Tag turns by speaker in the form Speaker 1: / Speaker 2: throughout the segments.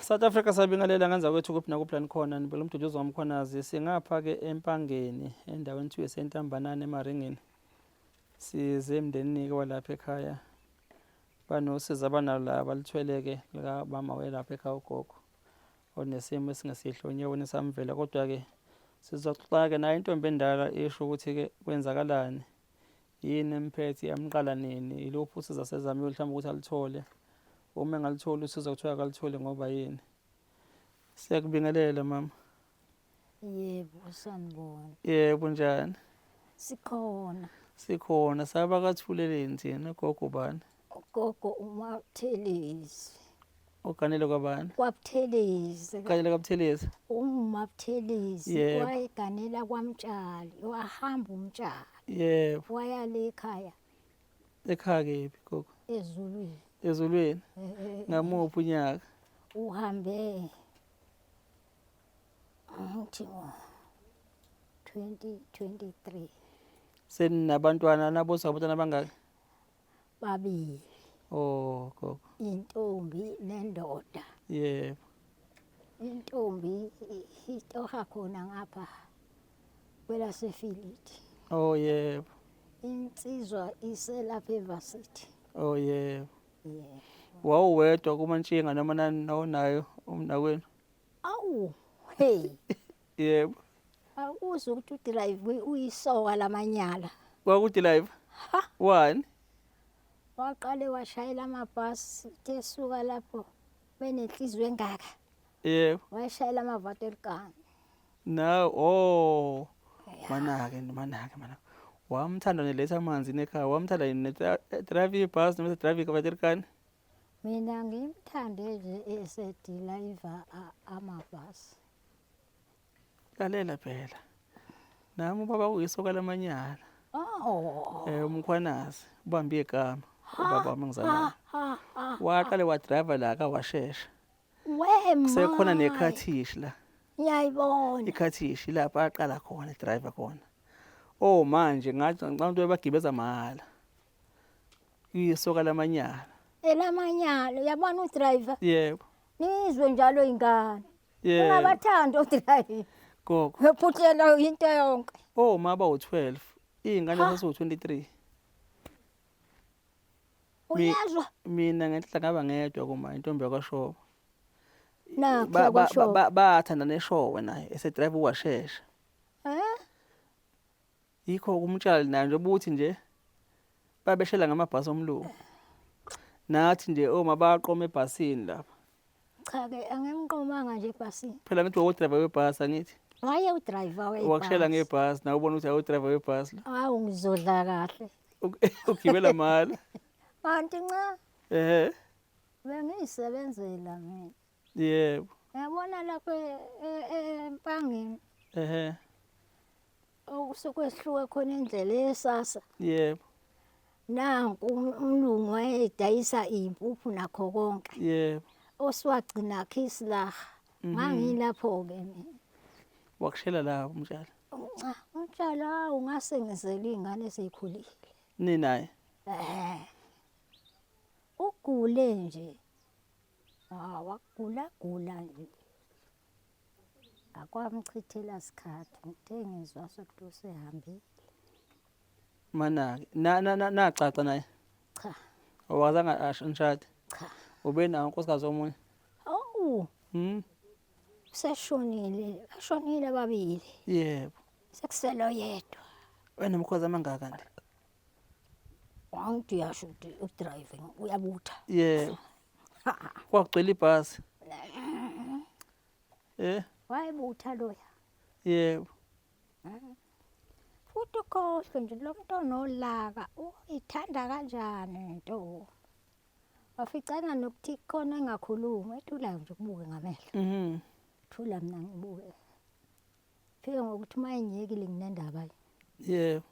Speaker 1: South Africa sabingelela ngenza kwethu kuphi nakuplan khona nibela umduduzo wamkhwanazi singapha ke empangeni endaweni ethiwa esentambanane emaringini size emndenini ke walapha ekhaya banosiza abanalo la balithweleke lika mama welapha ekhaya ugogo onesimo esingesihlonyewe nesamvela kodwa ke sizoxoxa ke nayo intombi endala isho ukuthi ke kwenzakalani yini emphethe yamqala nini iluphi usiza sezamile mhlawumbe ukuthi alithole uma engalithola usizo kuthiwa akalithole ngoba yini. Siyakubingelela mama.
Speaker 2: Yebo sanibona.
Speaker 1: Yebo njani?
Speaker 2: Sikhona
Speaker 1: saba kathuleleni thina gogo bani?
Speaker 2: ugogo uMabuthelezi.
Speaker 1: Uganele kwabani?
Speaker 2: KwaButhelezi.
Speaker 1: Ganele kwaButhelezi.
Speaker 2: UMabuthelezi
Speaker 1: Yebo.
Speaker 2: wayeganela kwaMtshali wahamba uMtshali
Speaker 1: Yebo.
Speaker 2: waya le ekhaya
Speaker 1: Ekhaya kephi gogo?
Speaker 2: eZulwini.
Speaker 1: Ezulwini. Ngamuphi unyaka?
Speaker 2: Uhambe ngithi 2023
Speaker 1: Senabantwana nabosa abantwana bangaki?
Speaker 2: babili
Speaker 1: Oh gogo.
Speaker 2: intombi nendoda.
Speaker 1: Yebo.
Speaker 2: Intombi itoha khona ngapha kwelasefilidi.
Speaker 1: Oh yebo.
Speaker 2: Insizwa iselapha eVarsity.
Speaker 1: Oh yebo.
Speaker 2: Yeah.
Speaker 1: Wawuwedwa kuMantshinga noma nayo umnakwenu?
Speaker 2: Awu hey
Speaker 1: Yebo.
Speaker 2: awuze ukuthi udrive uyisoka lamanyala.
Speaker 1: Kwakuthi live?
Speaker 2: Ha,
Speaker 1: Wani?
Speaker 2: waqale washayela amabhasi tesuka lapho benenhliziyo engaka.
Speaker 1: Yebo.
Speaker 2: Washayela amavaterkani.
Speaker 1: Now oh manake. Wamthanda neletha amanzi nekhaya. Wamthanda drive ibhasi noma drive ikabaterkani?
Speaker 2: Mina ngimthande nje esediliva amabhasi.
Speaker 1: Lalela phela. Nami ubaba uyisoka lamanyala.
Speaker 2: Oh.
Speaker 1: Umkhwanazi ubambe igama. Ubaba wami ngizalayo. Waqale wadrive la ka washesha.
Speaker 2: Wema.
Speaker 1: Kusekhona nekhathishi la.
Speaker 2: Ngiyayibona.
Speaker 1: Ikhathishi lapha aqala khona driver khona. Oh manje ngathi ngicabanga bagibeza mahala. Isoka lamanyala.
Speaker 2: Elamanyalo yabona udriver.
Speaker 1: Yebo.
Speaker 2: Nizwe njalo ingane.
Speaker 1: Yebo.
Speaker 2: Ungabathanda udriver.
Speaker 1: Gogo.
Speaker 2: Ngephuthela into yonke.
Speaker 1: Oh maba u12. Ingane sasu23.
Speaker 2: Uyazwa?
Speaker 1: Mina ngenhla ngaba ngedwa kuma intombi yakwaShowe.
Speaker 2: Nakho yakwasho.
Speaker 1: Bathanda neshowe naye esedrive washesha. Yikho kumtshali naye nje ubuthi nje babeshela ngamabhasi omlungu. Nathi nje oma baqoma ebhasini lapha.
Speaker 2: Cha ke angimqomanga nje ebhasini.
Speaker 1: Phela ngithi udriver webhasi angithi.
Speaker 2: Waye udriver webhasi.
Speaker 1: Wakushela ngebhasi nawe ubona ukuthi udriver webhasi la.
Speaker 2: Hawu ngizodla kahle.
Speaker 1: Ugibela mali.
Speaker 2: Kanti nca bengiyisebenzela mina.
Speaker 1: Yebo.
Speaker 2: Yabona lapho empangeni. Okusekwehluke khona indlela yesasa.
Speaker 1: Yebo.
Speaker 2: Nanku umlungu wayedayisa impuphu nakho konke.
Speaker 1: Yebo.
Speaker 2: Osiwagcina khisla. Ngangilapho ke mina.
Speaker 1: Wakushela la umtshali.
Speaker 2: Cha, umtshali ungase ngizele ingane eseyikhulile.
Speaker 1: Ninaye.
Speaker 2: Ugule nje. Wagula nje. Akwamchithela isikhathi ngithe ngizwa sokuthi usehambile.
Speaker 1: Manake nacaca naye.
Speaker 2: Cha.
Speaker 1: Owazanga ashintshade.
Speaker 2: Cha.
Speaker 1: Ube nawo unkosikazi omunye.
Speaker 2: Awu. Seshonile, bashonile babili.
Speaker 1: Yebo.
Speaker 2: Sekuselo yedwa.
Speaker 1: Wena mkhoza mangaka nje.
Speaker 2: Wangithi yasho ukuthi udriving uyabutha.
Speaker 1: Yebo. Kwagcwele ibhasi.
Speaker 2: Wayebutha loya.
Speaker 1: Yebo.
Speaker 2: Futhi ukhohle nje lo muntu onolaka uyithanda kanjani into. Waficana nokuthi khona engakhuluma ethula nje ukubuke ngamehlo. Thula mina ngibuke. Phike ngokuthi mayenyekile nginendaba.
Speaker 1: Yebo.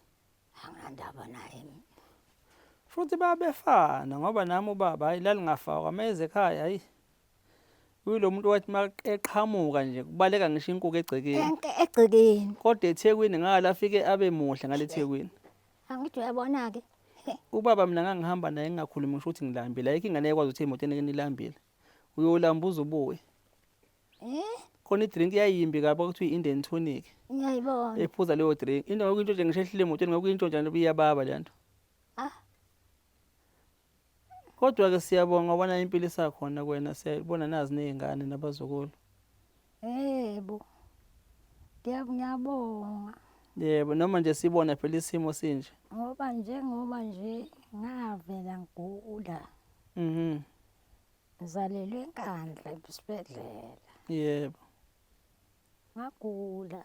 Speaker 2: Anginandaba naye.
Speaker 1: Futhi babefana ngoba nami ubaba hayi lalingafakwa ameze ekhaya hayi. Uyilo muntu wathi maqhamuka nje kubaleka ngisho inkukhu egcekeni.
Speaker 2: Egcekeni.
Speaker 1: Kodwa eThekwini ngala afike abe muhle ngale eThekwini.
Speaker 2: Angithi uyabona ke.
Speaker 1: Ubaba mina ngangihamba naye ngingakhulumi ngisho ukuthi ngilambile ayikho ingane ekwazi ukuthi imoto enike nilambile. Uyolambuza ubuye. khona idrink yayimbi kabi okuthiwa i-Indian tonic
Speaker 2: ngiyayibona.
Speaker 1: ephuza leyo drink into ngokuyinto nje ngishehlile emotweni ngokuyinto njani biyababa le nto. Kodwa-ke siyabonga ubona impilo isakhona kwena siyabona nazi ney'ngane nabazukulu.
Speaker 2: Yebo. Ngiyabonga.
Speaker 1: Yebo noma nje sibona phela isimo sinje.
Speaker 2: Ngoba nje ngavela ngigula. Ngizalelwe eNkandla esibhedlela.
Speaker 1: Yebo.
Speaker 2: Ngagula.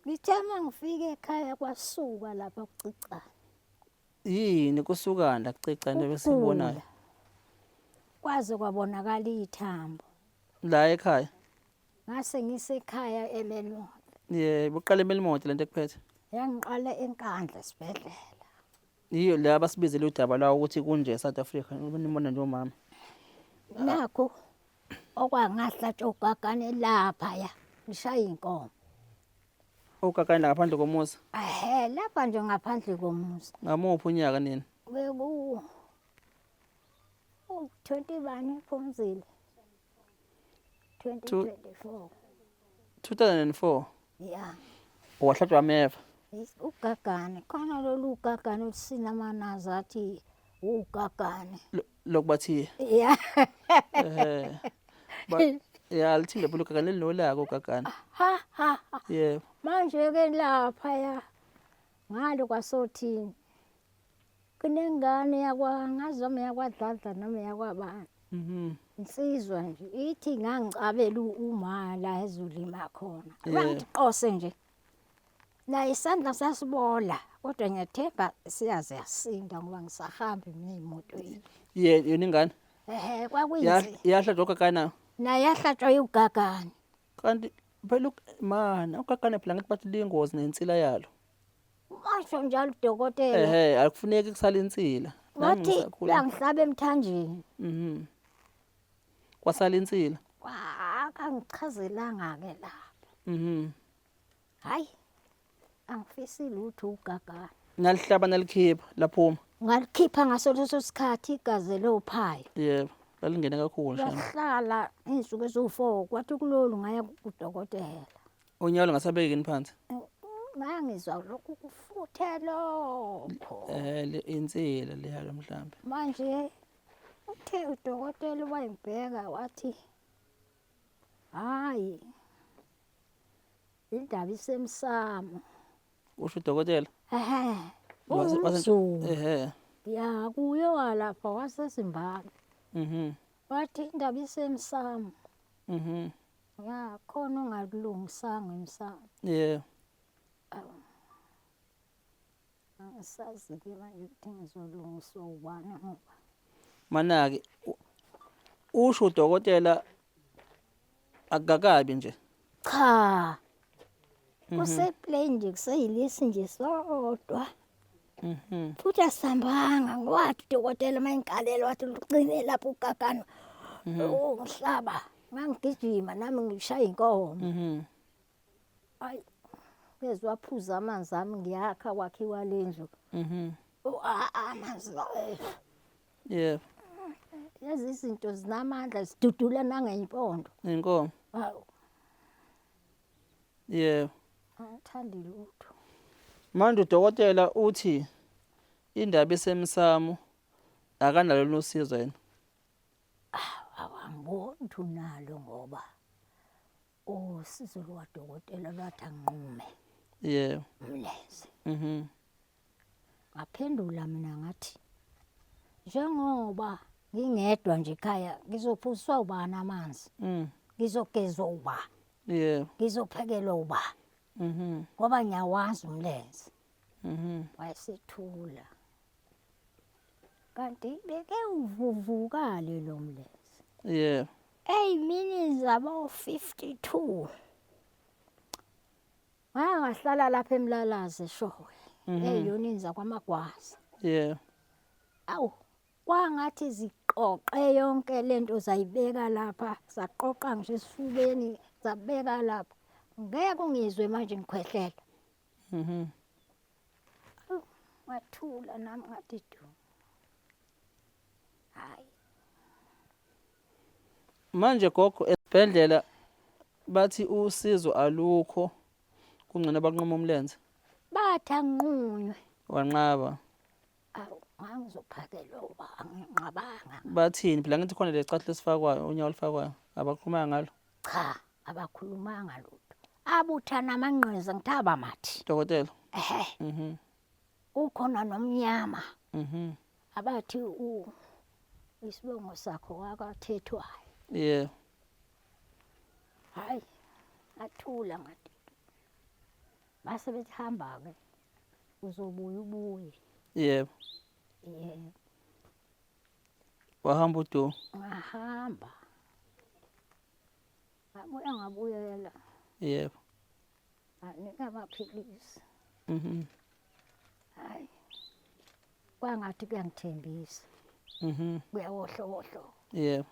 Speaker 2: Ngithe uma ngifika ekhaya kwasuka lapha kucicana.
Speaker 1: Yini kusukana la kucicane besibonayo?
Speaker 2: Kwaze kwabonakala ithambo.
Speaker 1: La ekhaya?
Speaker 2: Ngase ngisekhaya eMelmoth.
Speaker 1: Yebo, uqala eMelmoth lento ekuphethe?
Speaker 2: Yangiqala eNkandla esibhedlela.
Speaker 1: Yiyo la basibizele udaba lawo ukuthi kunje eSouth Africa nibona nje umama.
Speaker 2: Nakho okwangahlatshwa ugagane lapha ya ngishaya inkomo.
Speaker 1: Ugagane ngaphandle komuzi?
Speaker 2: Lapha nje ngaphandle komuzi.
Speaker 1: Ngamuphi unyaka nini?
Speaker 2: Beku 20 bani Phumzile. 2024.
Speaker 1: 2004.
Speaker 2: Yeah.
Speaker 1: Wahlatshwa ameva?
Speaker 2: Ugagane khona lolu ugagane usinamanazi athi ugagane.
Speaker 1: Lokubathi
Speaker 2: Yeah.
Speaker 1: Ya lithile phela ugagane linolaka ugagane.
Speaker 2: Ha.
Speaker 1: Yebo.
Speaker 2: Manje ke lapha ya ngalo kwasothini. Kunengane ngazoma yakwaDladla noma yakwabani. Insizwa nje ithi ngangicabela umala ezulima khona. Bangiqose nje. La isandla sasibola kodwa ngiyathemba siyaze yasinda ngoba ngisahamba emotweni.
Speaker 1: Yena ingane?
Speaker 2: Kwakuyinhle.
Speaker 1: Yahlatshwa ugagana?
Speaker 2: Naye yahlatshwa ugagane.
Speaker 1: Kanti phela ugagane phela ngathi bathi liyingozi nensila yalo.
Speaker 2: Masho njalo udokotela.
Speaker 1: Akufuneki kusala insila.
Speaker 2: Wathi yangihlaba emthanjeni.
Speaker 1: Kwasala insila?
Speaker 2: Akangichazelanga ke lapho. Hayi. Angifisi lutho ugagane.
Speaker 1: Nalihlaba nalikhipha laphuma?
Speaker 2: Ngalikhipha ngaso leso sikhathi igazi lophayo.
Speaker 1: Yebo, lalingene kakhulu shana.
Speaker 2: Wahlala insuku ezu4 kwathi kulolu ngaya kudokotela.
Speaker 1: Unyalo ngasabekini phansi?
Speaker 2: Ngangizwa lokhu kufuthe lokho.
Speaker 1: Le insila leyalo mhlambe.
Speaker 2: Manje uthe udokotela wayibheka wathi hayi indaba isemsamo.
Speaker 1: Usho udokotela?
Speaker 2: Ya kuye walapha waseZimbabwe. Wathi indaba isemsamo. Ya khona ongakulungisanga emsamo.
Speaker 1: Yeah.
Speaker 2: Angisazi ke manje ukuthi ngizolungiswa ubani ngoba.
Speaker 1: Mana-ke usho udokotela akakabi nje?
Speaker 2: Cha. Kuseplain nje kuseyilesi nje sodwa. Futhi asambanga ngwathi udokotela mayinkalelo wathi ucine lapho ugagana. Ngihlaba ngangigijima nami ngishaya inkomo. Ay bezwaphuza amanzi ami ngiyakha kwakhiwa lendlu. Amanzi.
Speaker 1: Yebo.
Speaker 2: Lezi izinto zinamandla sidudula nangeyimpondo.
Speaker 1: Inkomo.
Speaker 2: Hawu.
Speaker 1: Yebo.
Speaker 2: Angithandi lutho.
Speaker 1: Manje udokotela uthi indaba esemsamo akanalo nosizo yena.
Speaker 2: Awangiboni unalo ngoba usizo lwadokotela lwathi anginqume.
Speaker 1: Yebo.
Speaker 2: Mlenze. Ngaphendula mina ngathi njengoba ngingedwa nje ekhaya ngizophuziswa ubani amanzi. Ngizogezwa uba.
Speaker 1: Yebo.
Speaker 2: Ngizophekelwa uba. Ngoba ngiyawazi umlenze. Wayesethula. Kanti beke uvuvukale lo mlenze.
Speaker 1: Yebo.
Speaker 2: Minutes abo 52. Ngahlala lapha eMlalazi eshowe. Eyonini zakwaMagwaza.
Speaker 1: Yebo.
Speaker 2: Awu kwangathi ziqoqe yonke lento zayibeka lapha zaqoqa nje esifubeni zabeka lapha. Ngeke ungizwe manje ngikhwehlela. Wathula nami ngathi du. Hayi.
Speaker 1: Manje gogo esibhedlela bathi usizo alukho kungcono banqoma umlenze
Speaker 2: Bathi anginqunywe.
Speaker 1: wanqaba
Speaker 2: Awu ngangizophakelwa uba anginqabanga.
Speaker 1: bathini phela ngithi khona lecathu lesifakwayo unyawo olifakwayo abakhuluma ngalo
Speaker 2: Cha, abakhulumanga lutho. Abuthana amanqeza ngithi abamathi.
Speaker 1: dokotela
Speaker 2: Ehhe. Ukhona nomnyama.
Speaker 1: mhm
Speaker 2: Abathi isibongo sakho wakathethwayo.
Speaker 1: yeah
Speaker 2: Hayi. Athula ngathi. Base bethi hamba ke. Uzobuya ubuye.
Speaker 1: yeah
Speaker 2: Yebo.
Speaker 1: wahamba udo
Speaker 2: Ngahamba. Ngabuyela.
Speaker 1: yebo
Speaker 2: Anika amaphilisi.
Speaker 1: mhm
Speaker 2: Hayi. Kwangathi kuyangithembisa. Kuyawohlowohlo.
Speaker 1: yebo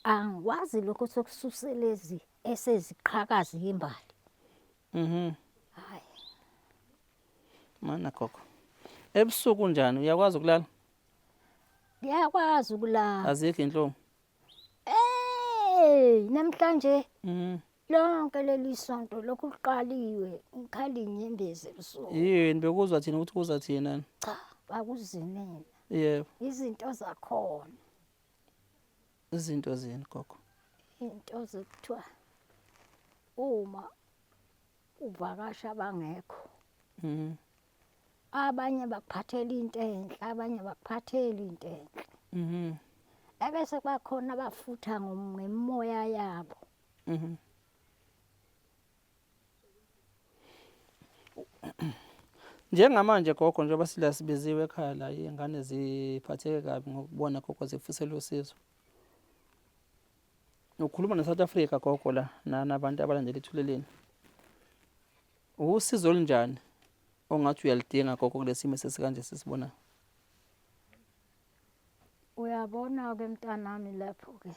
Speaker 2: Angikwazi lokho sokususelezi eseziqhakazi imbali. Hayi.
Speaker 1: mana gogo ebusuku njani uyakwazi ukulala
Speaker 2: Ngiyakwazi ukulala.
Speaker 1: azikho inhlungu
Speaker 2: Namhlanje
Speaker 1: mhm
Speaker 2: lonke leli sonto lokhu kuqaliwe ngikhala inyembezi ebusuku.
Speaker 1: yini bekuzwa thina ukuthi kuza thina
Speaker 2: Cha, akuzinini.
Speaker 1: yebo
Speaker 2: Izinto zakhona.
Speaker 1: izinto zini gogo
Speaker 2: Into zokuthiwa uma uvakasha abangekho. Abanye bakuphathela into enhle, abanye bakuphathela into enhle. Ebese bakhona abafutha ngemoya yabo.
Speaker 1: njengamanje gogo njengoba sila sibiziwe ekhaya la ingane ziphatheke kabi ngokubona gogo zifusela usizo ukhuluma neSouth Africa gogo la nabantu abalandela ithuleleni usizo olunjani ongathi uyalidinga gogo kulesimo sesikanje sisibona
Speaker 2: Uyabona ke mntanami lapho ke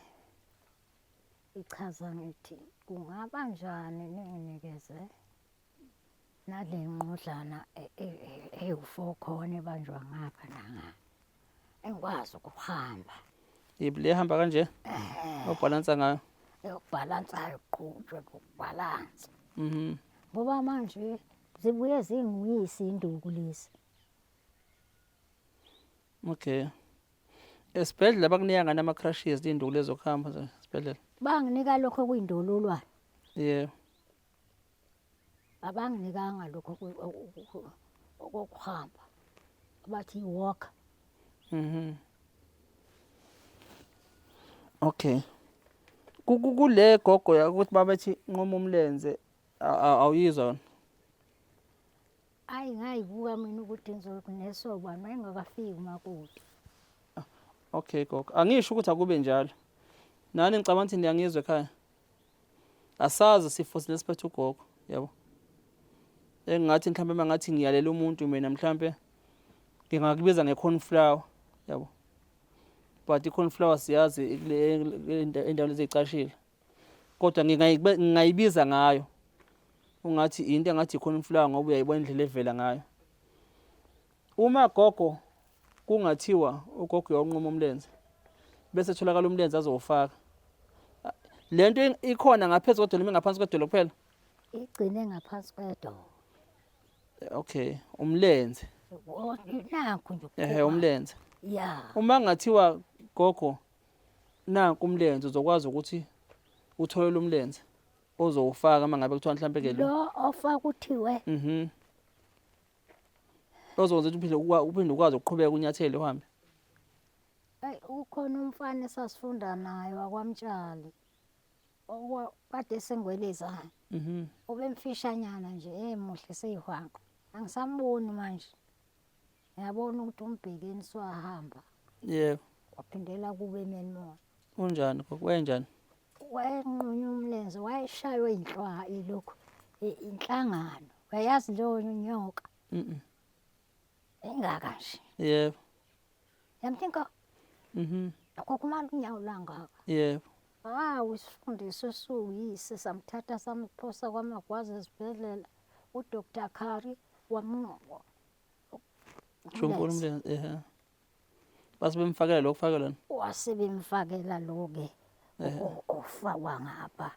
Speaker 2: ichaza ngithi kungaba njani ninginikeze nale nqodlana ewu4 khona ebanjwa ngapha nanga engikwazi ukuhamba
Speaker 1: ibile hamba kanje obhalansa ngayo
Speaker 2: yokubhalansa iqhutshwe ukubhalansa ngoba manje zibuye zinguyisi induku lezi
Speaker 1: okay esibhedlela bakunika ngana ama crashes induku lezo kuhamba esibhedlela
Speaker 2: banginika lokho okuyindololwane
Speaker 1: yeah
Speaker 2: abanginikanga lokho okuhamba abathi walk
Speaker 1: okay kule gogo ukuthi babethi nqoma umlenze awuyizwa
Speaker 2: ayi ngayibuka mina ukuthi ngizokunesoba mayengakafiki makude
Speaker 1: okay gogo angisho ukuthi akube njalo nani ngicabanga ukuthi ngiyangizwe ekhaya asazi sifo sinesiphethe ugogo yabo engathi mhlambe mangathi ngiyalela umuntu mina mhlambe ngingakubiza ngecornflower yabo but icornflower siyazi endaweni ezicashile kodwa ngingayibiza ngayo ungathi into engathi icornflower ngoba uyayibona indlela evela ngayo uma gogo kungathiwa ugogo uyonqoma umlenze bese tholakala umlenze azowufaka lento ikhona ngaphezulu kodwa noma ngaphansi kwedolo kuphela
Speaker 2: igcine ngaphansi kwedolo
Speaker 1: okay umlenze
Speaker 2: nakho nje
Speaker 1: umlenze
Speaker 2: ya
Speaker 1: uma ngathiwa gogo nanku umlenze uzokwazi ukuthi uthole umlenze ozowufaka mangabe kuthiwa mhlambe ke
Speaker 2: lo ofaka uthiwe
Speaker 1: ozokwenza ukuthi uphinde ukwazi ukuqhubeka unyathele uhambe
Speaker 2: ukhona umfana esasifunda nayo akwamtshali kade sengweleza ubemfishanyana nje emuhle seyihwanqa angisamboni manje ngiyabona ukuthi umbhekeni swahamba
Speaker 1: yebo
Speaker 2: waphindela kube menimo
Speaker 1: unjani kokwenjani
Speaker 2: wayenqunywa umlenze wayeshaywe ilokho inhlangano wayazi leyo nyoka engaka nje
Speaker 1: yebo
Speaker 2: yamthinka akokumala unyawo langaka
Speaker 1: yebo
Speaker 2: isifundiso esuyise samthatha samphosa kwamagwazi esibhedlela uDr Khari wamnqobo
Speaker 1: Chunkulu umlenze base bemfakela lokufakela
Speaker 2: wasebemfakela lo ke ofakwa ngapha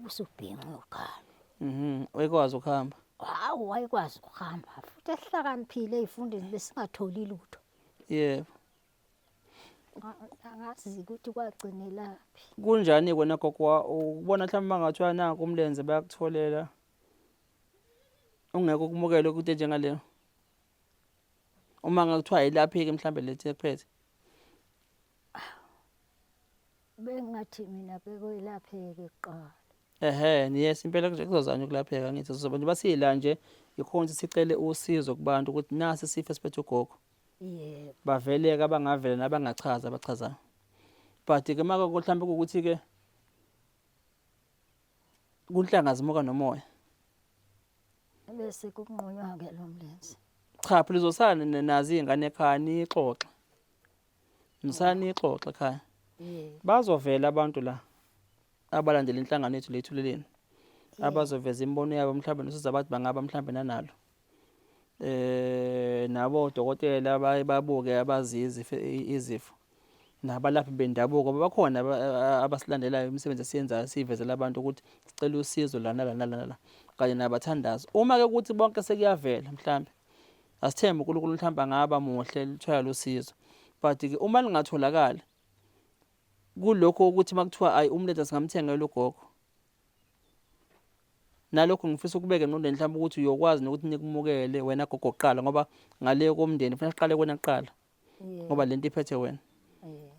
Speaker 2: usubhinqa ukhala.
Speaker 1: Wayekwazi ukuhamba.
Speaker 2: Hawu wayekwazi ukuhamba futhi ehlakaniphile ey'fundweni besingatholi lutho.
Speaker 1: Yebo.
Speaker 2: Angazi ukuthi kwagcinelaphi.
Speaker 1: Kunjani kona gogo ukubona mhlawumbe mangathiwa nanku umlenze bayakutholela ungeke ukumukele ukuthi njengaleyo? Uma ngakuthiwa ayilaphi-ke mhlawumbe lethi ekuphethe.
Speaker 2: Bengathi mina bekwelapheke kuqala.
Speaker 1: Yes impela nje kuzozanywa ukulapheka ngithi sizoba nje basila nje ikhona ukuthi sicele usizo kubantu ukuthi nasi isifo esiphethe ugogo.
Speaker 2: Yebo.
Speaker 1: Baveleke abangavela nabangachaza abachazayo. But-ke maka mhlawumbe ukuthi-ke kunhlangazimuka nomoya.
Speaker 2: Bese kunqunywa-ke lo mlenze.
Speaker 1: Cha phela uzosana nazi iy'ngane ekhaya nixoxe. Nisani ixoxe ekhaya.
Speaker 2: Yebo.
Speaker 1: Bazovela abantu la abalandela inhlangano yethu lethuleleni. Abazoveza imibono yabo mhlawumbe nosiza abantu bangaba mhlawumbe nanalo. Nabo odokotela babuke abazizi izifo. Nabalaphi bendabuko bakhona abasilandelayo imisebenzi esiyenzayo siyivezela abantu ukuthi sicela usizo la nala kanye nabathandazi. Uma ke ukuthi bonke sekuyavela mhlawumbe asithembe uNkulunkulu mhlawumbe angaba muhle lithoya losizo. But-ke uma lingatholakala kulokho ukuthi makuthiwa ayi umlenze singamthengela ugogo. Nalokho ngifisa ukubeka engqondweni mhlawumbe ukuthi uyokwazi nokuthi nikumukele wena gogo oqala ngoba ngale komndeni kufanele siqale kuwena kuqala. Ngoba lento iphethe wena.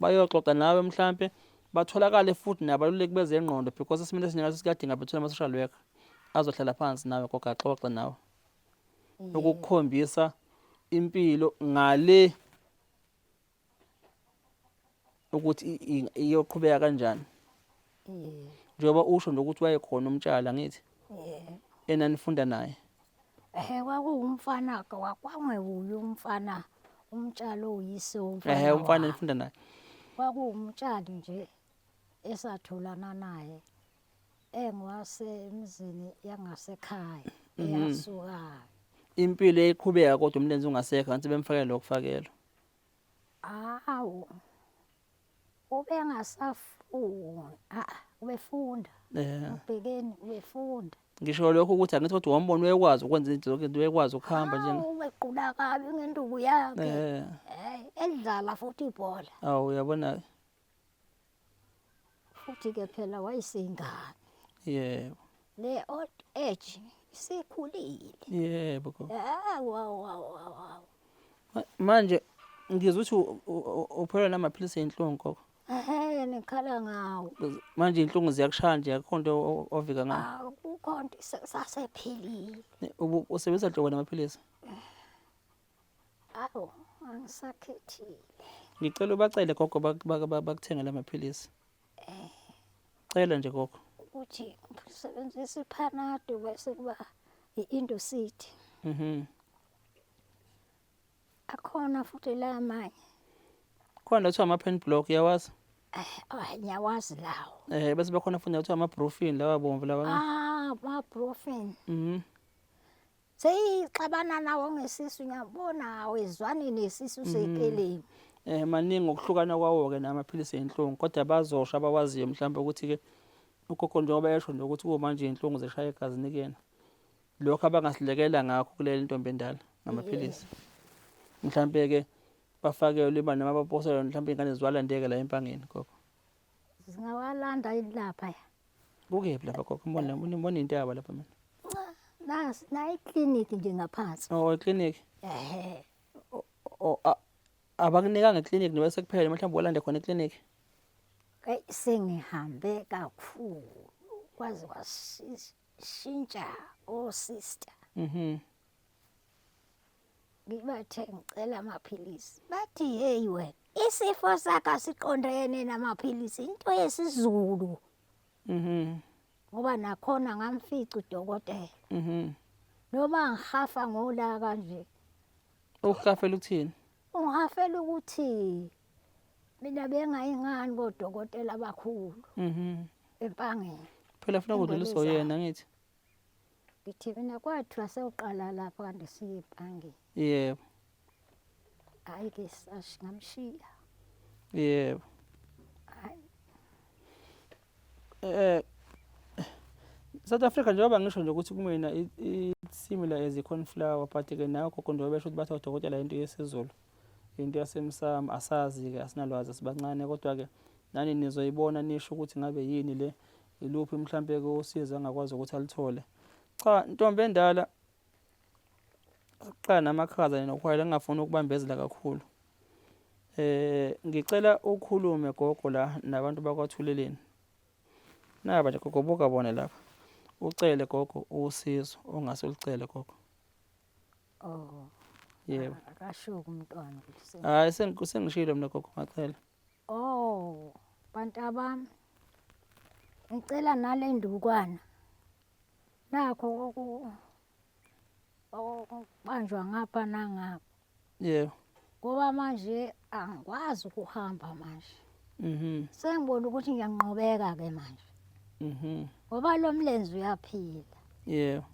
Speaker 1: Bayoxoxa nawe mhlawumbe batholakale futhi nabaluleki bezengqondo because isimilo esinjalo sikadinga bethola ama-social worker azohlala phansi nawe gogo axoxe nawe. Ukukhombisa impilo ngale ukuthi iyoqhubeka kanjani. Njengoba usho nje ukuthi wayekhona umtshala ngithi. Enanifunda naye.
Speaker 2: Kwakuwumfana kwangewuye umfana umtshalo uyise womfana.
Speaker 1: Umfana nifunda naye.
Speaker 2: Kwakuwumtshali nje esatholana naye engwasemzini yangasekhaya eyasukayo.
Speaker 1: Impilo eqhubeka kodwa umlenze ungasekho kanti bemfakela lokufakela.
Speaker 2: Awu. Ubengasafunda. Ubefunda. Ubhekeni ubefunda.
Speaker 1: Ngisho lokho ukuthi angithi kodwa wambona uyekwazi ukwenza izinto zonke uyekwazi ukuhamba nje.
Speaker 2: Ubequla kabi ngenduku yakhe. Edlala futhi ibhola.
Speaker 1: Awu uyabona.
Speaker 2: Futhi-ke phela wayisengane.
Speaker 1: Yebo.
Speaker 2: Le old age isikhulile.
Speaker 1: Yebo gogo.
Speaker 2: Wow.
Speaker 1: Manje ngizwe ukuthi uphelwa namaphilisi enhlungu gogo.
Speaker 2: Nikhala ngawo.
Speaker 1: Manje inhlungu ziyakushaya nje akukho into ovika ngayo.
Speaker 2: Akukho nto sasephelile.
Speaker 1: Usebenzisa hlobo namaphilisi?
Speaker 2: Awu angisakhethile.
Speaker 1: Ngicela ubacele gogo bakuthengele amaphilisi. Cela nje gogo.
Speaker 2: Ukuthi ngisebenzisa iPanado bese kuba i-Indocid. Akhona futhi la amanye.
Speaker 1: Khona kuthiwa ama-pen block yawazi?
Speaker 2: Ngiyawazi lawo.
Speaker 1: Bese bakhona futhi kuthiwa ama-brufen lawa bomvu lawa.
Speaker 2: ama-brufen. Seyixabana nawo ngesisu ngiyabona wezwane nesisu sekeleni.
Speaker 1: Maningi ukuhlukana kwawo-ke namaphilisi enhlungu kodwa bazosho abawaziyo mhlawumbe ukuthi-ke ugogo njengoba yesho nje ukuthi kumanje inhlungu zishaya egazini kuyena. Lokho abangasilekela ngakho kuleli ntombi endala ngamaphilisi. Mhlawumbe-ke bafakelwe imali noma baposelwe mhlawumbe iy'ngane ziwalandeke la empangeni gogo.
Speaker 2: Zingawalanda lapha.
Speaker 1: Kukephi lapha gogo? Ngibona into yabo lapha mina.
Speaker 2: Na ikliniki nje ngaphansi.
Speaker 1: Ikliniki? Abakunikanga ekliniki noba sekuphele mhlawumbe walande khona ekliniki?
Speaker 2: Sengihambe kakhulu kwaze kwashintsha sister. Ngibathe ngicela amaphilisi. Bathi hey wena isifo sakho asiqondene namaphilisi into yesiZulu. Ngoba nakhona ngamfica udokotela. Noma ngihafa ngola kanje.
Speaker 1: Ukuhafela ukuthini?
Speaker 2: Ungihafela ukuthi mina bengayingani kodokotela abakhulu. Empangeni.
Speaker 1: Phela ufuna ukudlulisa yena ngithi.
Speaker 2: Ngithi mina kwathiwa sewuqala lapha kanti siye empangeni.
Speaker 1: Yebo.
Speaker 2: Hayi ke ngamshiya.
Speaker 1: Yebo.
Speaker 2: Hayi.
Speaker 1: South Africa njengoba ngisho nje ukuthi kumina similar as i-cornflower, but ke nayo gogo njengoba besho ukuthi bathi odokotela into yesiZulu, into yasemsamo, asazi-ke, asinalwazi, sibancane, kodwa-ke nani nizoyibona nisho ukuthi ngabe yini le, iluphi mhlampe-ke usizo angakwazi ukuthi alithole. Cha, ntombi endala, kuqala namakhaza nokhwayela ngingafuni ukubambezela kakhulu. Ngicela ukhulume gogo la nabantu bakwaThuleleni. Naba nje gogo, buka bona lapha. Ucele gogo usizo ongase ulicele gogo.
Speaker 2: Oh.
Speaker 1: Yebo.
Speaker 2: Akashuka umntwana ukuthi.
Speaker 1: Hayi sengishilo mina gogo, ngacela.
Speaker 2: Oh, bantu bami. Ngicela nale ndukwana. Nakho banjwa ngapha nangapha.
Speaker 1: Yebo.
Speaker 2: Ngoba manje angikwazi ukuhamba manje.
Speaker 1: Mhm.
Speaker 2: Sengibona ukuthi ngiyanqobeka ke manje.
Speaker 1: Mhm.
Speaker 2: Ngoba lo mlenze uyaphila.
Speaker 1: Yebo.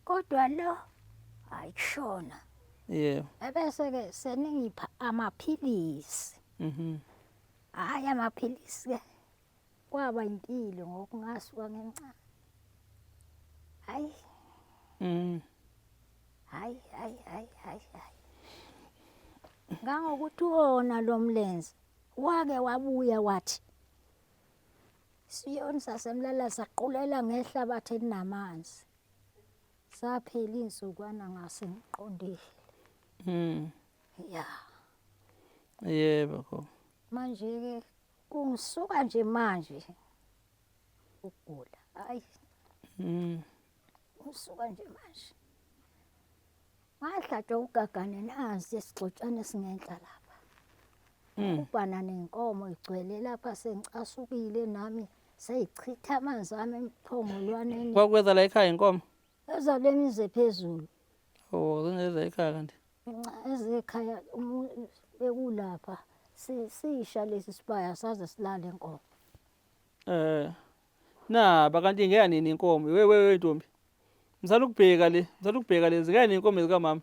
Speaker 2: Kodwa lo ayikushona.
Speaker 1: Yebo.
Speaker 2: Ebese ke seningipha amaphilisi.
Speaker 1: Mhm.
Speaker 2: Hayi amaphilisi ke kwaba impilo ngokungasuka ngencane. Hayi.
Speaker 1: Mhm.
Speaker 2: Hayi. Ngangokuthi wona lo mlenze wake wabuya wathi Siyoni sasemlala saqulela ngehlabathi elinamanzi. Saphela insukwana ngase ngiqondile. Ya.
Speaker 1: Yebo gogo.
Speaker 2: Manje ke kungisuka nje manje ukugula. Hayi. Usuka nje manje. Ngahlatshwa ugagane nansi esigxotshane singenhla lapha. Ubhana nenkomo igcwele lapha sengicasukile nami seyichitha amanzi ami emphongolwaneni.
Speaker 1: Kwakweza la ekhaya inkomo?
Speaker 2: Ezalemize phezulu.
Speaker 1: Oh, zingeza ekhaya kanti.
Speaker 2: Ezekhaya bekulapha sisha lesi sibaya saze silale inkomo.
Speaker 1: Naba kanti ingeka nini inkomo? We Ntombi. Ngizala ukubheka lezi ngeke inkomo zika mama.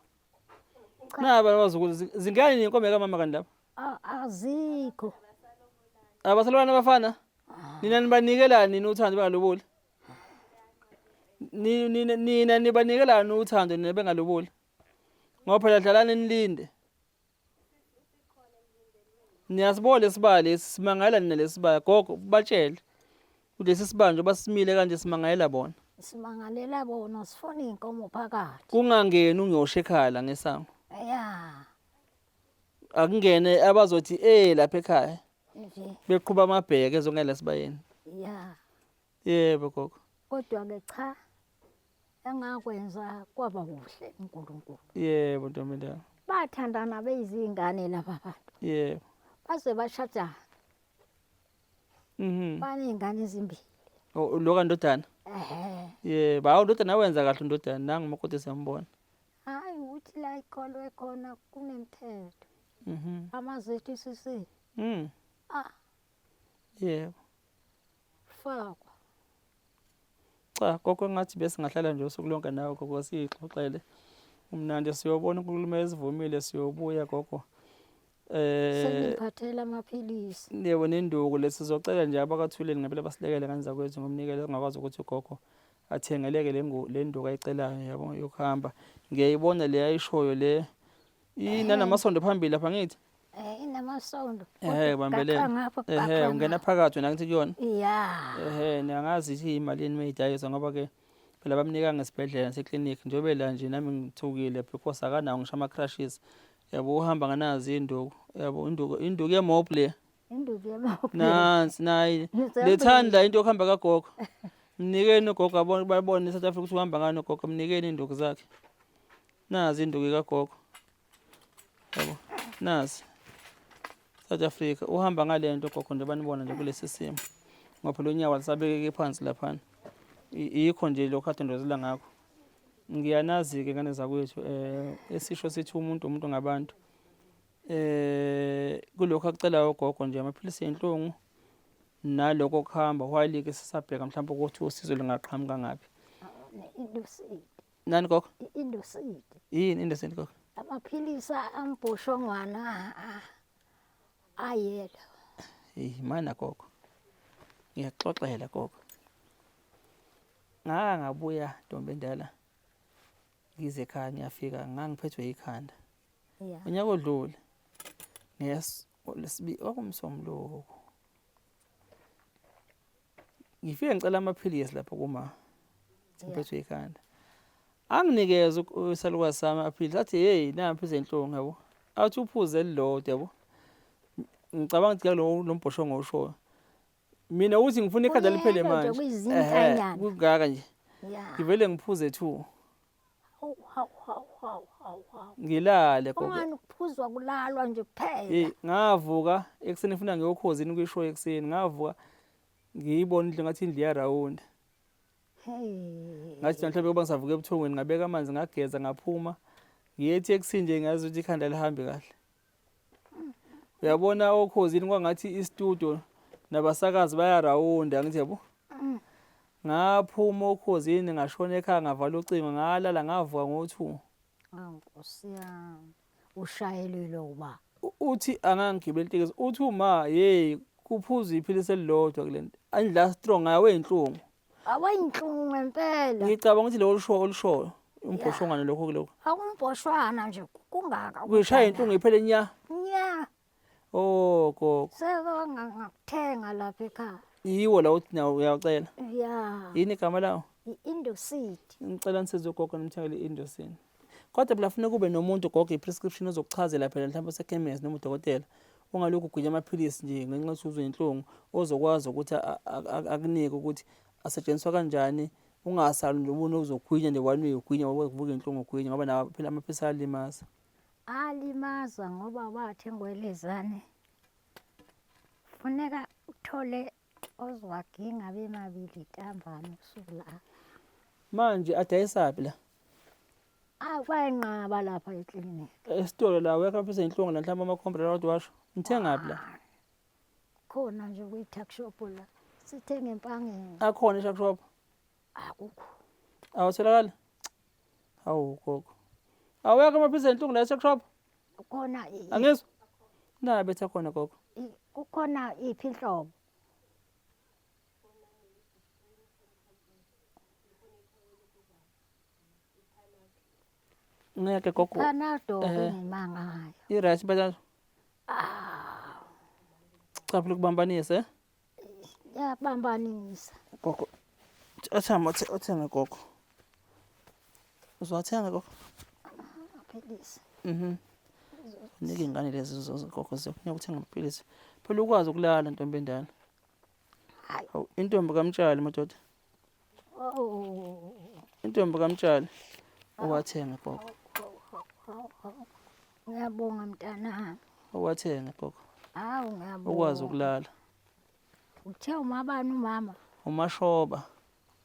Speaker 1: Naba bazukulu zingeke nini inkomo zika mama kanti lapha?
Speaker 2: Azikho.
Speaker 1: Abasalwana abafana? Nina nibanikelani nini uthando bengaloboli? Nina nibanikelani uthando nina bengaloboli? Ngoba phela dlalana nilinde. Niyasibona lesibali simangala nina lesibaya gogo, batshele. Kulesi sibanje basimile kanje simangayela bona.
Speaker 2: Simangalela bona sifuna inkomo phakathi.
Speaker 1: Kungangeni ungiyosha ekhala ngesango.
Speaker 2: Ya.
Speaker 1: Akungene abazothi lapha ekhaya.
Speaker 2: Nje.
Speaker 1: Beqhuba amabheke ezongela sibayeni.
Speaker 2: Ya.
Speaker 1: Yebo gogo.
Speaker 2: Kodwa ke cha engakwenza kwaba kuhle uNkulunkulu.
Speaker 1: Yebo Ntombi ndaba.
Speaker 2: Bathandana beyizingane laba bantu.
Speaker 1: Yebo.
Speaker 2: Baze bashada. Banezingane ezimbili.
Speaker 1: Oh, lo kaNdodana? Yebo, hawu uNdodana wenza kahle uNdodana, nangu umakoti siyambona.
Speaker 2: Hayi ukuthi la ikholwe khona kunemithetho. Amazethu sisi.
Speaker 1: Yebo.
Speaker 2: Fakwa.
Speaker 1: Cha, gogo ngathi bese ngahlala nje usuku lonke nawe gogo siyixoxele. Umnandi siyobona uNkulunkulu esivumile siyobuya gogo.
Speaker 2: Sengiphathela amaphilisi.
Speaker 1: Yebo nenduku lesizocela nje abakathuleni ngempela basilekele kanza kwethu ngomnikelo ongakwazi ukuthi ugogo athengeleke le nduku ayicelayo yabo yokuhamba. Ngiyayibona le ayishoyo le inanamasondo phambili lapha ngithi.
Speaker 2: Inamasondo.
Speaker 1: Bambelele. Ungena phakathi wena ngithi kuyona.
Speaker 2: Ya.
Speaker 1: Niyangazi ukuthi imalini mayidayisa ngoba ke phela bamnika ngesibhedlela naseklinikhi njengoba la nje nami ngithukile because akanawo ngisho ama crashes. Yabo uhamba nganazi induku. Yabo induku yemob le.
Speaker 2: Induku yemob.
Speaker 1: Nansi nayi. Lethanda into yokuhamba kagogo. Mnikeni ugogo abone babone eSouth Africa ukuthi uhamba ngani ugogo, mnikeni induku zakhe. Nazi induku kagogo. Yabo. Nazi. South Africa uhamba ngale nto gogo nje banibona nje kulesi simo. Ngoba phela unyawo lisabekeke phansi lapha. Yikho nje lokho kade ndozela ngakho. Ngiyanazi ke ngane zakwethu esisho sithi umuntu ngabantu. Kulokho akucela ugogo nje amaphilisi enhlungu naloko kuhamba while ke sisabheka mhlawumbe ukuthi usizo lingaqhamuka ngapi.
Speaker 2: Indusidi.
Speaker 1: Nani gogo?
Speaker 2: Indusidi.
Speaker 1: Yini indusidi gogo?
Speaker 2: Amaphilisi ambhoshongwana ayela.
Speaker 1: Mana gogo. Ngiyaxoxela gogo. Ngabuya Ntombi endala ngize ekhaya ngiyafika ngangiphethwe ikhanda.
Speaker 2: Yeah.
Speaker 1: Unyaka odlule okumsombuluko. Ngifike ngicela amaphilisi lapho kuma ngiphethwe ikhanda. Anginikeza usalukazi sami amaphilisi athi hey nampi izenhlungu yabo. Athi uphuze elilodwa yabo. Ngicabanga ukuthi lo mbhoshongo oshoyo. Mina uthi ngifuna ikhanda liphele manje. Kungaka nje.
Speaker 2: Yeah.
Speaker 1: Ngivele ngiphuze 2.
Speaker 2: Hawu.
Speaker 1: Ngilale gogo.
Speaker 2: Ungani kuphuzwa kulalwa nje kuphela.
Speaker 1: Ngavuka ekseni ngifuna ngiyokhozini kwishow ekseni. Ngavuka ngiyibona indlu ngathi indlu ya round. Ngathi mhlawumbe kuba ngisavuka ebuthongweni ngabeka amanzi ngageza ngaphuma. Ngiyethi ekseni nje ngazi ukuthi ikhanda lihambe kahle. Uyabona okhozini kwangathi istudio nabasakazi baya round angithi yabo. Ngaphuma okhozini ngashona ekhaya ngavala ucingo ngalala ngavuka ngo2.
Speaker 2: Nkosi yami. Ushayelile uba.
Speaker 1: Uthi angangigibela intekezi. Uthi uma hey kuphuza iphilisi elilodwa kulento. Andla strong awenhlungu.
Speaker 2: Awayinhlungu ngempela.
Speaker 1: Ngicabanga ukuthi lo olushoyo umbhoshongana lokho kuloko.
Speaker 2: Akumbhoshwana nje kungaka.
Speaker 1: Kushaya inhlungu iphele nya.
Speaker 2: Nya.
Speaker 1: Oh gogo.
Speaker 2: Ngakuthenga lapha ekhaya.
Speaker 1: Yiwo la uthi nawo uyacela.
Speaker 2: Yeah.
Speaker 1: Yini igama lawo?
Speaker 2: Indoseed.
Speaker 1: Ngicela nisize ugogo nimthengele Indoseed. Kodwa phela kufanele kube nomuntu gogo iprescription ozokuchazela phela mhlawumbe esekhemisi noma udokotela. Ungalokhu ugwinya amaphilisi nje ngenxa yokuthi uzwe inhlungu ozokwazi ukuthi akunike ukuthi asetshenziswa kanjani. Ungasali nje ubone uzogwinya nje wani uyogwinya wavuka inhlungu ugwinya ngoba nawo phela amaphilisi alimaza.
Speaker 2: Alimaza ngoba wathi ngwelezane. Funeka uthole ozwaginga bemabili ntambama usula.
Speaker 1: Manje adayisaphi la?
Speaker 2: Akwenqaba lapha eklinikhi.
Speaker 1: Esitolo la wekaphisa inhlungu la mhlawumbe ama-compressor road wash. Ngithengaphi la?
Speaker 2: Khona nje kwi-tuck shop la. Sithenga empangeni.
Speaker 1: Akhona e-tuck shop?
Speaker 2: Akukho.
Speaker 1: Awutholakala? Hawu gogo. Awekho amaphilisi enhlungu la e-tuck shop?
Speaker 2: Khona
Speaker 1: Angizwa? Na betha khona gogo.
Speaker 2: kukhona iphi inhlobo?
Speaker 1: Ngeke gogo.
Speaker 2: Panado ngimangayo.
Speaker 1: I-right bathathu. Cha phela kubambanise.
Speaker 2: Yabambanisa.
Speaker 1: Gogo. Othenga gogo. Uzwathenga gogo?
Speaker 2: Amaphilisi.
Speaker 1: Nika ingane lezi gogo ziyokunika ukuthenga amaphilisi. Phela ukwazi ukulala Ntombi endala.
Speaker 2: Hayi.
Speaker 1: Intombi kaMtshali madoda.
Speaker 2: Oh.
Speaker 1: Intombi kaMtshali. Uwathenga gogo.
Speaker 2: Ngiyabonga mntana.
Speaker 1: Uwathenga gogo.
Speaker 2: Hawu ngiyabonga.
Speaker 1: Ukwazi ukulala.
Speaker 2: Uthe umabani umama?
Speaker 1: Umashoba.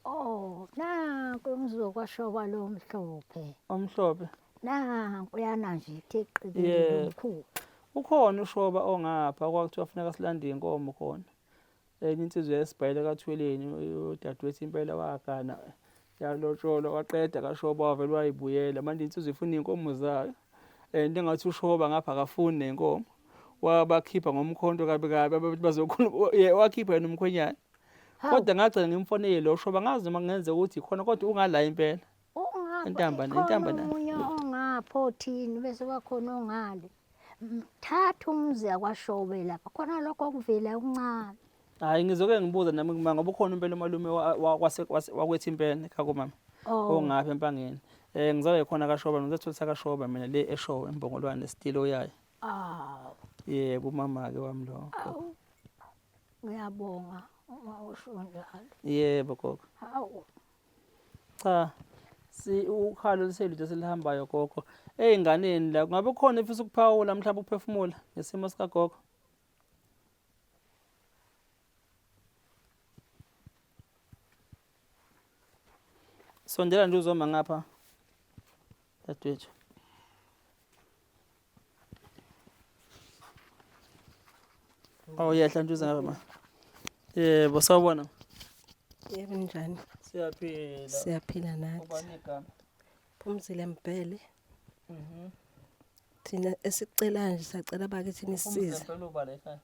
Speaker 2: Oh, nanku ngizokwashoba lo mhlophe.
Speaker 1: Omhlophe.
Speaker 2: Nanku yana nje itheqile omkhulu.
Speaker 1: Ukhona ushoba ongapha kwakuthiwa kufuneka silande inkomo khona. Insizwe yesibhayile kaThweleni udadewethu impela wagana yalotshola waqeda kaShoba wavela wayibuyela manje insizwe ifuna inkomo zayo. Into engathi uShoba ngapha akafuni nenkomo. Wabakhipha ngomkhonto kabi bazokhuluma wakhipha yena umkhwenyana. Kodwa ngagcina ngimfonele lo Shoba ngazi noma ngenze ukuthi khona kodwa ungala impela. Intamba
Speaker 2: Umunye ongapho thini bese kwakhona ongale. Thatha umzi yakwaShobe lapha khona lokho kuvela okuncane.
Speaker 1: Hayi ngizoke ngibuza nami ngoba ukhona impela umalume wakwethi impela ekhaya komama. Ongapha empangeni. Ngizabe khona kaShoba ngizothola kaShoba mina le eshowe embongolwane stilo yayo. Yebo umama ke wami lo.
Speaker 2: Ngiyabonga uma usho njalo.
Speaker 1: Yebo gogo.
Speaker 2: Hawu.
Speaker 1: Cha. Ukhalo liselide selihambayo gogo. Eyinganeni la ngabe khona efisa ukuphawula mhlawumbe ukuphefumula nesimo sika gogo. Sondela nje uzoma ngapha. Dadwethu. Yehla nje uzanga ma. Yebo sawubona.
Speaker 3: Yebo njani?
Speaker 1: Siyaphila.
Speaker 3: Siyaphila nathi.
Speaker 1: Ubani igama?
Speaker 3: Phumzile Mbhele. Thina esicela nje sacela bakithi nisize.
Speaker 1: Phela uba la ekhaya.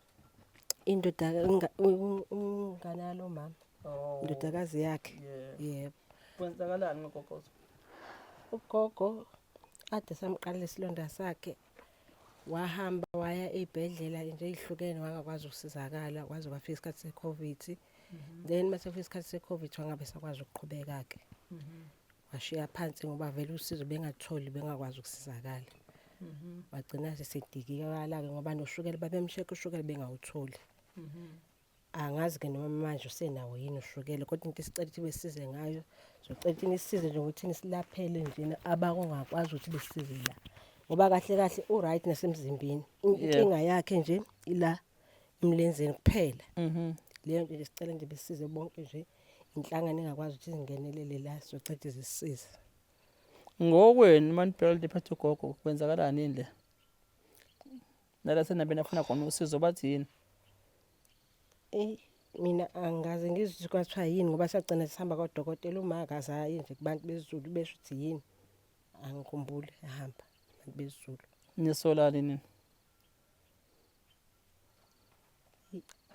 Speaker 3: umngane yalo mama.
Speaker 1: Oh.
Speaker 3: Indodakazi yakhe.
Speaker 1: Yeah.
Speaker 3: Yebo.
Speaker 1: Kwenzakalani ngogogo?
Speaker 3: Ugogo ade samqala isilonda sakhe. Wahamba waya ezibhedlela nje ezihlukene wangakwazi ukusizakala kwaze kwafika isikhathi seCovid. Then mase kufika isikhathi seCovid wangabe sakwazi ukuqhubeka ke. Washiya phansi ngoba vele usizo bengatholi bengakwazi ukusizakala. Wagcina sesedikikala ke ngoba noshukela babemsheka ushukela bengawutholi. Angazi ke noma manje usenawo yini ushukela kodwa into esicela ukuthi besize ngayo socela ukuthi nisize nje ukuthi nisilaphele nje abakungakwazi ukuthi besize la. Ngoba kahle kahle uright nasemzimbeni. Inkinga yakhe nje ila emlenzeni kuphela. Leyo nto sicela nje besize bonke nje inhlangano engakwazi ukuthi zingenelele la socela izisize.
Speaker 1: Ngokweni manibheka lephathe ugogo kwenzakalani indle? Nala senabena afuna khona usizo bathi yini?
Speaker 3: Mina angaze ngizwe kwathiwa yini ngoba sagcina sihamba kwaDokotela umakazayi nje kubantu bezulu besho ukuthi yini. Angikhumbuli ehamba abantu bezulu.
Speaker 1: Nisolani nini?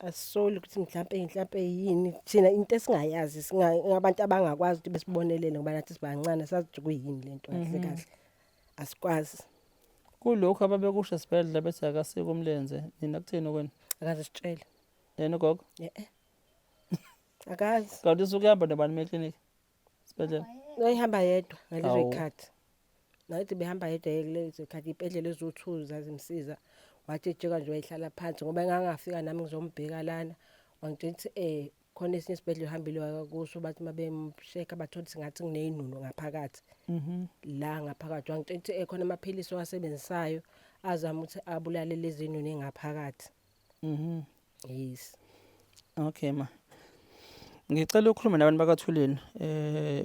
Speaker 3: Asisoli ukuthi mhlambe yini thina into esingayazi singabantu abangakwazi ukuthi besibonelele ngoba nathi sibancane sazi ukuthi kuyini lento kahle kahle. Asikwazi.
Speaker 1: Kulokho ababekusho esibhedlela bethi akasiko umlenze. Nina kutheni okwena?
Speaker 3: Akaze sitshele.
Speaker 1: Yena ugogo?
Speaker 3: Akazi.
Speaker 1: Kanti usukuyamba nobani eclinic? Sibedlela.
Speaker 3: Uyihamba yedwa ngalezo ikhathi. Nathi behamba yedwa kulezo ikhathi ibhedlela ezo2 zazimsiza. Wathi ejeka nje wayihlala phansi ngoba engangafika nami ngizombheka lana. Wangitshela khona esinye isibhedlela uhambile wakuso bathi mabemsheka bathola singathi kuneyinuno ngaphakathi. La ngaphakathi wangitshela khona amaphilisi owasebenzisayo azama ukuthi abulale lezi nuno engaphakathi. Yes.
Speaker 1: Okay ma. Ngicela ukukhuluma nabantu bakaThuleni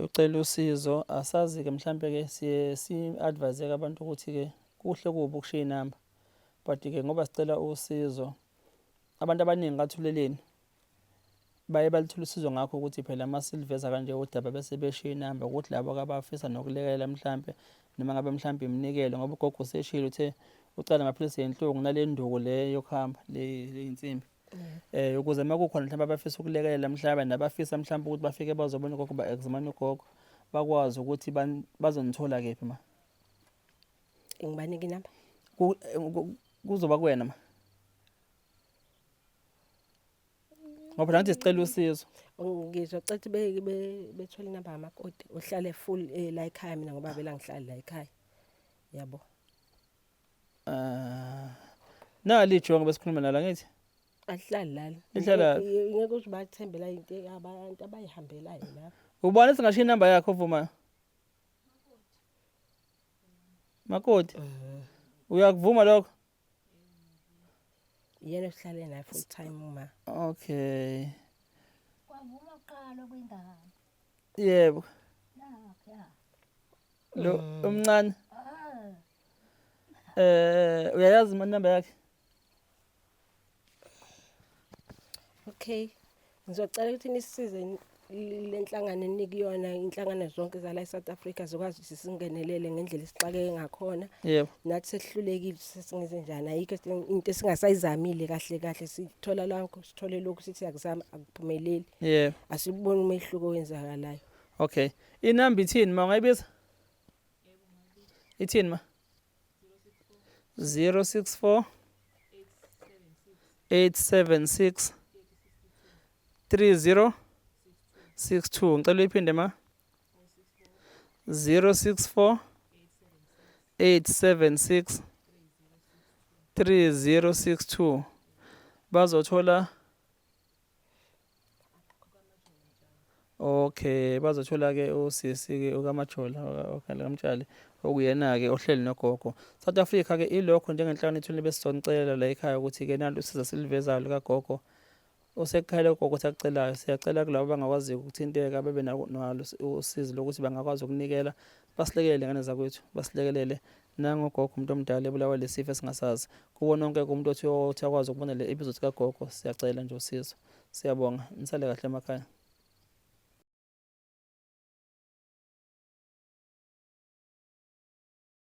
Speaker 1: ucela usizo asazi ke mhlambe ke si advise abantu ukuthi ke kuhle kubo ukushiya inamba but ke ngoba sicela usizo abantu abaningi kaThuleleni baye balithola usizo ngakho ukuthi phela masiliveza kanje udaba bese beshiya inamba ukuthi labo abafisa nokulekelela mhlambe noma ngabe mhlambe imnikelo ngoba ugogo seshilo uthe ucala amaphilisi enhlungu nalenduku le yokuhamba le insimbi. Ukuze makukhona mhlawumbe abafisa ukulekelela mhlawumbe nabafisa mhlawumbe ukuthi bafike bazobona ugogo ba-examine ugogo bakwazi ukuthi bazonithola kephi ma?
Speaker 3: Ngibanike inamba?
Speaker 1: Kuzoba kuwena ma? Ngoba nathi sicela usizo.
Speaker 3: Ngizocela ukuthi bethole inamba yamakoti uhlale full la ekhaya mina ngoba vela ngihlala la ekhaya. Yabo.
Speaker 1: Nalijonga besikhuluma nala ngithi
Speaker 3: ahlala lana.
Speaker 1: Ihlala
Speaker 3: ngeke uze bathembela into abantu abayihambelayo la.
Speaker 1: Ubona singashiya inamba yakho vuma. Makoti. Uyakuvuma lokho?
Speaker 3: Yena uhlale naye full time uma.
Speaker 1: Okay.
Speaker 2: Kwavuma uqala kwingane.
Speaker 1: Yebo.
Speaker 2: Ya.
Speaker 1: Lo umncane. Uyayazi inamba yakhe?
Speaker 3: Okay. Ngizocela ukuthi nisisize lenhlangano enikuyona inhlangano zonke zala eSouth Africa zokwazi ukuthi singenelele ngendlela esixakeke ngakhona.
Speaker 1: Yebo.
Speaker 3: Nathi sehlulekile sesingenze njani ayikho into esingasayizamile kahle kahle sithola lanko sithole lokhu sithi akuzama akuphumeleli.
Speaker 1: Yebo.
Speaker 3: Asiboni umehluko wenzakalayo.
Speaker 1: Okay. Inamba ithini ma ungayibiza? Ithini ma? 064 876 3062. Ngicela uyiphinde ma? 064 876 3062. Bazothola okay, bazothola ke usisi ke ukaMajola okhala kaMtshali okuyena ke ohleli nogogo. South Africa ke ilokho njengenhlangano ethule besizoncelela la ekhaya ukuthi ke nantu siza silivezayo likagogo. Usekhaya ugogo siyacelayo siyacela kulabo bangakwazi ukuthinteka bebe nalo usizo lokuthi bangakwazi ukunikela basilekelele ngane zakwethu basilekelele nangogogo umuntu omdala ebulawa lesifo esingasazi kuwona wonke umuntu othi akwazi ukubona le episode kagogo siyacela nje usizo. Siyabonga nisale kahle emakhaya.